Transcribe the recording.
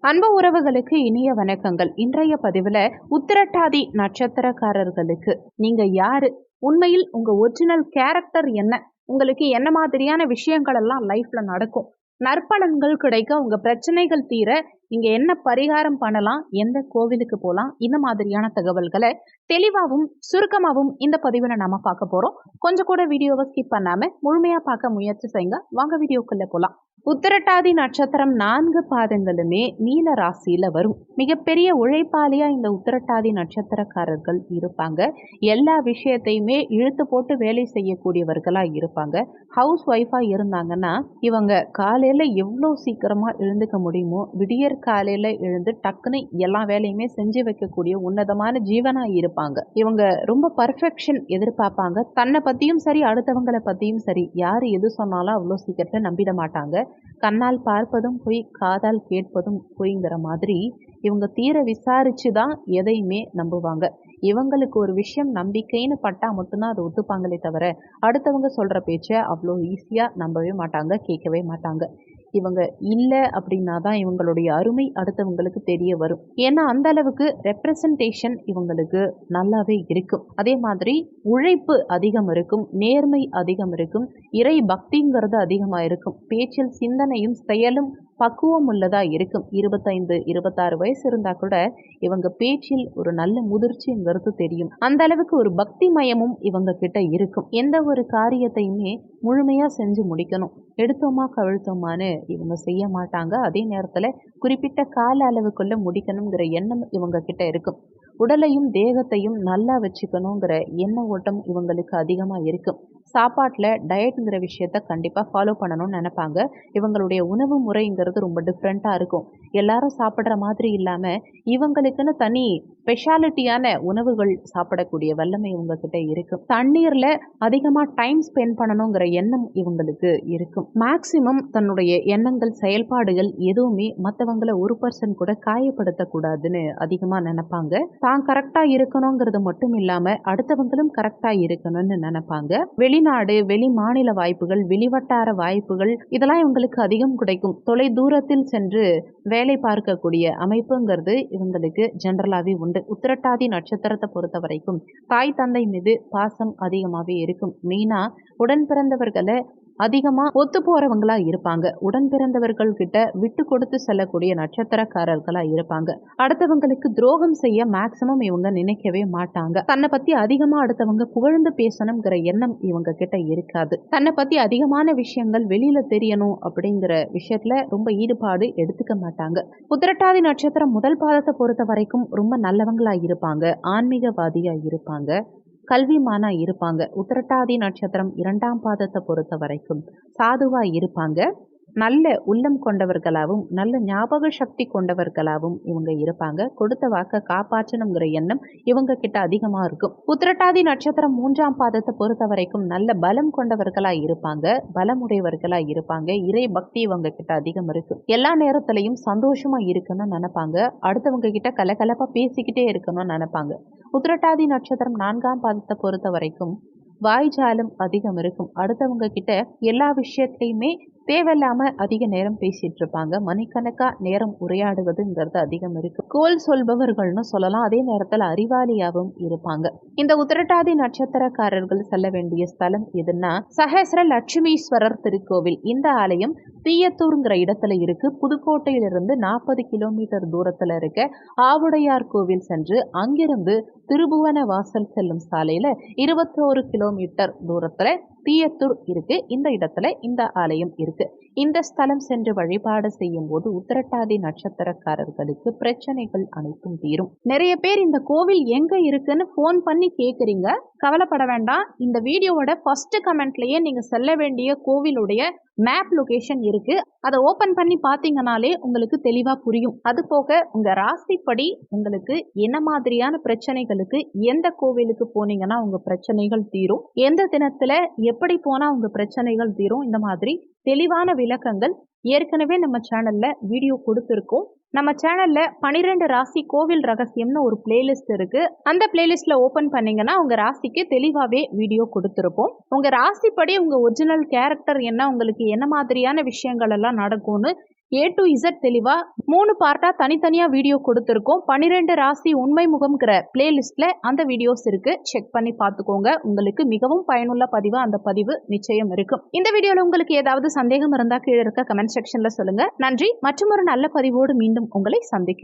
அன்பு உறவுகளுக்கு இனிய வணக்கங்கள். இன்றைய பதிவில் உத்திரட்டாதி நட்சத்திரக்காரர்களுக்கு நீங்க யாரு, உண்மையில் உங்க ஒரிஜினல் கேரக்டர் என்ன, உங்களுக்கு என்ன மாதிரியான விஷயங்கள் எல்லாம் லைஃப்ல நடக்கும், நற்பலன்கள் கிடைக்க, உங்க பிரச்சனைகள் தீர நீங்க என்ன பரிகாரம் பண்ணலாம், எந்த கோவிலுக்கு போகலாம், இந்த மாதிரியான தகவல்களை தெளிவாகவும் சுருக்கமாகவும் இந்த பதிவில் நாம பார்க்க போறோம். கொஞ்சம் கூட வீடியோவை ஸ்கிப் பண்ணாம முழுமையா பார்க்க முயற்சி செய்யுங்க. வாங்க வீடியோக்குள்ள போலாம். உத்திரட்டாதி நட்சத்திரம் 4 பாதங்களுமே மீன ராசியில வரும். மிகப்பெரிய உழைப்பாளியா இந்த உத்திரட்டாதி நட்சத்திரக்காரர்கள் இருப்பாங்க. எல்லா விஷயத்தையுமே இழுத்து போட்டு வேலை செய்யக்கூடியவர்களா இருப்பாங்க. ஹவுஸ் ஒய்ஃபா இருந்தாங்கன்னா இவங்க காலையில எவ்வளோ சீக்கிரமா எழுந்துக்க முடியுமோ விடியற் காலையில எழுந்து டக்குன்னு எல்லா வேலையுமே செஞ்சு வைக்கக்கூடிய உன்னதமான ஜீவனா இருப்பாங்க. இவங்க ரொம்ப பர்ஃபெக்ஷன் எதிர்பார்ப்பாங்க. தன்னை பத்தியும் சரி, அடுத்தவங்களை பத்தியும் சரி, யாரு எது சொன்னாலும் அவ்வளோ சீக்கிரத்துல நம்பிட மாட்டாங்க. கண்ணால் பார்ப்பதும் பொய், காதால் கேட்பதும் பொய்ங்கிற மாதிரி இவங்க தீர விசாரிச்சு தான் எதையுமே நம்புவாங்க. இவங்களுக்கு ஒரு விஷயம் நம்பிக்கைன்னு பட்டா மட்டும்தான் அதை ஒத்துப்பாங்களே தவிர அடுத்தவங்க சொல்ற பேச்ச அவ்வளோ ஈஸியா நம்பவே மாட்டாங்க, கேட்கவே மாட்டாங்க. இவங்க இல்லை அப்படின்னா தான் இவங்களுடைய அருமை அடுத்தவங்களுக்கு தெரிய வரும். ஏன்னா அந்த அளவுக்கு ரெப்ரசன்டேஷன் இவங்களுக்கு நல்லாவே இருக்கும். அதே மாதிரி உழைப்பு அதிகம் இருக்கும், நேர்மை அதிகம் இருக்கும், இறை பக்திங்கிறது அதிகமா இருக்கும். பேச்சில் சிந்தனையும் செயலும் பக்குவம் உள்ளதா இருக்கும். 25 26 வயசு இருந்தா கூட இவங்க பேச்சில் ஒரு நல்ல முதிர்ச்சிங்கிறது தெரியும். அந்த அளவுக்கு ஒரு பக்தி மயமும் இவங்க கிட்ட இருக்கும். எந்த ஒரு காரியத்தையுமே முழுமையா செஞ்சு முடிக்கணும், எடுத்தோமா கவிழ்த்தோமான்னு இவங்க செய்ய மாட்டாங்க. அதே நேரத்துல குறிப்பிட்ட கால அளவுக்குள்ள முடிக்கணுங்கிற எண்ணம் இவங்க கிட்ட இருக்கும். உடலையும் தேகத்தையும் நல்லா வச்சுக்கணுங்கிற எண்ண ஓட்டம் இவங்களுக்கு அதிகமா இருக்கும். சாப்பாட்டில் டயட்டுங்கிற விஷயத்த கண்டிப்பாக ஃபாலோ பண்ணணும்னு நினைப்பாங்க. இவங்களுடைய உணவு முறைங்கிறது ரொம்ப டிஃப்ரெண்ட்டாக இருக்கும். எல்லாரும் சாப்பிட்ற மாதிரி இல்லாமல் இவங்களுக்குன்னு தனி ஸ்பெஷாலிட்டியான உணவுகள் சாப்பிடக்கூடிய வல்லமை இவங்கக்கிட்ட இருக்கும். தண்ணீரில் அதிகமாக டைம் ஸ்பெண்ட் பண்ணணுங்கிற எண்ணம் இவங்களுக்கு இருக்கும். மேக்சிமம் தன்னுடைய எண்ணங்கள், செயல்பாடுகள் எதுவுமே மற்றவங்களை 1% கூட காயப்படுத்தக்கூடாதுன்னு அதிகமாக நினைப்பாங்க. தான் கரெக்டாக இருக்கணுங்கிறது மட்டும் இல்லாமல் அடுத்தவங்களும் கரெக்டாக இருக்கணும்னு நினைப்பாங்க. வெளிநாடு, வெளி மாநில வாய்ப்புகள், வெளிவட்டார வாய்ப்புகள் இதெல்லாம் இவங்களுக்கு அதிகம் கிடைக்கும். தொலை தூரத்தில் சென்று வேலை பார்க்கக்கூடிய அமைப்புங்கிறது இவங்களுக்கு ஜென்ரலாகவே உண்டு. உத்திரட்டாதி நட்சத்திரத்தை பொறுத்த வரைக்கும் தாய் தந்தை மீது பாசம் அதிகமாகவே இருக்கும். மெயினாக உடன் பிறந்தவர்களை அதிகமாக ஒத்து போறவங்களா இருப்பாங்க. உடன் பிறந்தவர்கள் கிட்ட விட்டு கொடுத்து செல்லக்கூடிய நட்சத்திரக்காரர்களா இருப்பாங்க. அடுத்தவங்களுக்கு துரோகம் செய்ய மேக்சிமம் இவங்க நினைக்கவே மாட்டாங்க. தன்னை பத்தி அதிகமா அடுத்தவங்க புகழ்ந்து பேசணுங்கிற எண்ணம் இவங்க கிட்ட இருக்காது. தன்னை பத்தி அதிகமான விஷயங்கள் வெளியில தெரியணும் அப்படிங்கிற விஷயத்துல ரொம்ப ஈடுபாடு எடுத்துக்க மாட்டாங்க. உத்திரட்டாதி நட்சத்திரம் முதல் பாதத்தை பொறுத்த வரைக்கும் ரொம்ப நல்லவங்களா இருப்பாங்க, ஆன்மீகவாதியா இருப்பாங்க, கல்விமானா இருப்பாங்க. உத்திரட்டாதி நட்சத்திரம் 2ஆம் பாதத்தை பொறுத்த வரைக்கும் சாதுவா இருப்பாங்க. நல்ல உள்ளம் கொண்டவர்களாகவும் நல்ல ஞாபக சக்தி கொண்டவர்களாகவும் இவங்க இருப்பாங்க. கொடுத்த வாக்க காப்பாற்றணுங்கிற எண்ணம் இவங்க கிட்ட அதிகமா இருக்கும். உத்திரட்டாதி நட்சத்திரம் 3ஆம் பாதத்தை பொறுத்த வரைக்கும் நல்ல பலம் கொண்டவர்களா இருப்பாங்க, பலமுடையவர்களா இருப்பாங்க. இறை பக்தி இவங்க கிட்ட அதிகம் இருக்கு. எல்லா நேரத்திலையும் சந்தோஷமா இருக்கணும்னு நினைப்பாங்க. அடுத்தவங்க கிட்ட கலகலப்பா பேசிக்கிட்டே இருக்கணும்னு நினைப்பாங்க. உத்திரட்டாதி நட்சத்திரம் 4ஆம் பாதத்தை பொறுத்த வரைக்கும் வாய்ஜாலம் அதிகம் இருக்கும். அடுத்தவங்க கிட்ட எல்லா விஷயத்தையுமே தேவையில்லாம அதிக நேரம் பேசிட்டு இருப்பாங்க. மணிக்கணக்கா நேரம் உரையாடுவதுங்கிறது அதிகம் இருக்கு. கோல் சொல்பவர்கள்னு சொல்லலாம். அதே நேரத்தில் அறிவாளியாகவும் இருப்பாங்க. இந்த உத்திரட்டாதி நட்சத்திரக்காரர்கள் செல்ல வேண்டிய ஸ்தலம் எதுன்னா சஹஸ்ர லட்சுமீஸ்வரர் திருக்கோவில். இந்த ஆலயம் தீயத்தூர்ங்கிற இடத்துல இருக்கு. புதுக்கோட்டையிலிருந்து 40 கிலோமீட்டர் தூரத்துல இருக்க ஆவுடையார் கோவில் சென்று அங்கிருந்து திருபுவன வாசல் செல்லும் சாலையில 21 கிலோமீட்டர் தூரத்துல தீயத்தூர் இருக்கு. இந்த இடத்துல இந்த ஆலயம் இருக்கு. இந்த ஸ்தலம் சென்று வழிபாடு செய்யும் போது உத்திரட்டாதி நட்சத்திரக்காரர்களுக்கு பிரச்சனைகள் அனைத்தும் தீரும். நிறைய பேர் இந்த கோவில் எங்க இருக்குன்னு போன் பண்ணி கேக்குறீங்க. கவலைப்பட வேண்டாம். இந்த வீடியோவோட ஃபர்ஸ்ட் கமெண்ட்லயே நீங்க செல்ல வேண்டிய கோவிலுடைய மேப் லொகேஷன் இருக்கு. அதை ஓபன் பண்ணி பார்த்தீங்கனாலே உங்களுக்கு தெளிவா புரியும். அது போக உங்க ராசிப்படி உங்களுக்கு என்ன மாதிரியான பிரச்சனைகளுக்கு எந்த கோவிலுக்கு போனீங்கன்னா உங்க பிரச்சனைகள் தீரும், எந்த தினத்துல எப்படி போனா உங்க பிரச்சனைகள் தீரும், இந்த மாதிரி தெளிவான விளக்கங்கள் ஏற்கனவே நம்ம சேனல்ல வீடியோ கொடுத்துருக்கோம். நம்ம சேனல்ல 12 ராசி கோவில் ரகசியம்னு ஒரு பிளேலிஸ்ட் இருக்கு. அந்த பிளேலிஸ்ட்ல ஓபன் பண்ணீங்கன்னா உங்க ராசிக்கு தெளிவாவே வீடியோ கொடுத்துருப்போம். உங்க ராசிப்படி உங்க ஒரிஜினல் கேரக்டர் என்ன, உங்களுக்கு என்ன மாதிரியான விஷயங்கள் எல்லாம் நடக்கும்னு A to Z தெளிவா 3 பார்ட்டா தனித்தனியா வீடியோ கொடுத்துருக்கோம். 12 ராசி உண்மை முகம்ங்கிற பிளேலிஸ்ட்ல அந்த வீடியோஸ் இருக்கு. செக் பண்ணி பார்த்துக்கோங்க. உங்களுக்கு மிகவும் பயனுள்ள பதிவா அந்த பதிவு நிச்சயம் இருக்கும். இந்த வீடியோல உங்களுக்கு ஏதாவது சந்தேகம் இருந்தா கீழே இருக்க கமெண்ட் செக்ஷன்ல சொல்லுங்க. நன்றி. மற்றும் ஒரு நல்ல பதிவோடு மீண்டும் உங்களை சந்திக்கிறோம்.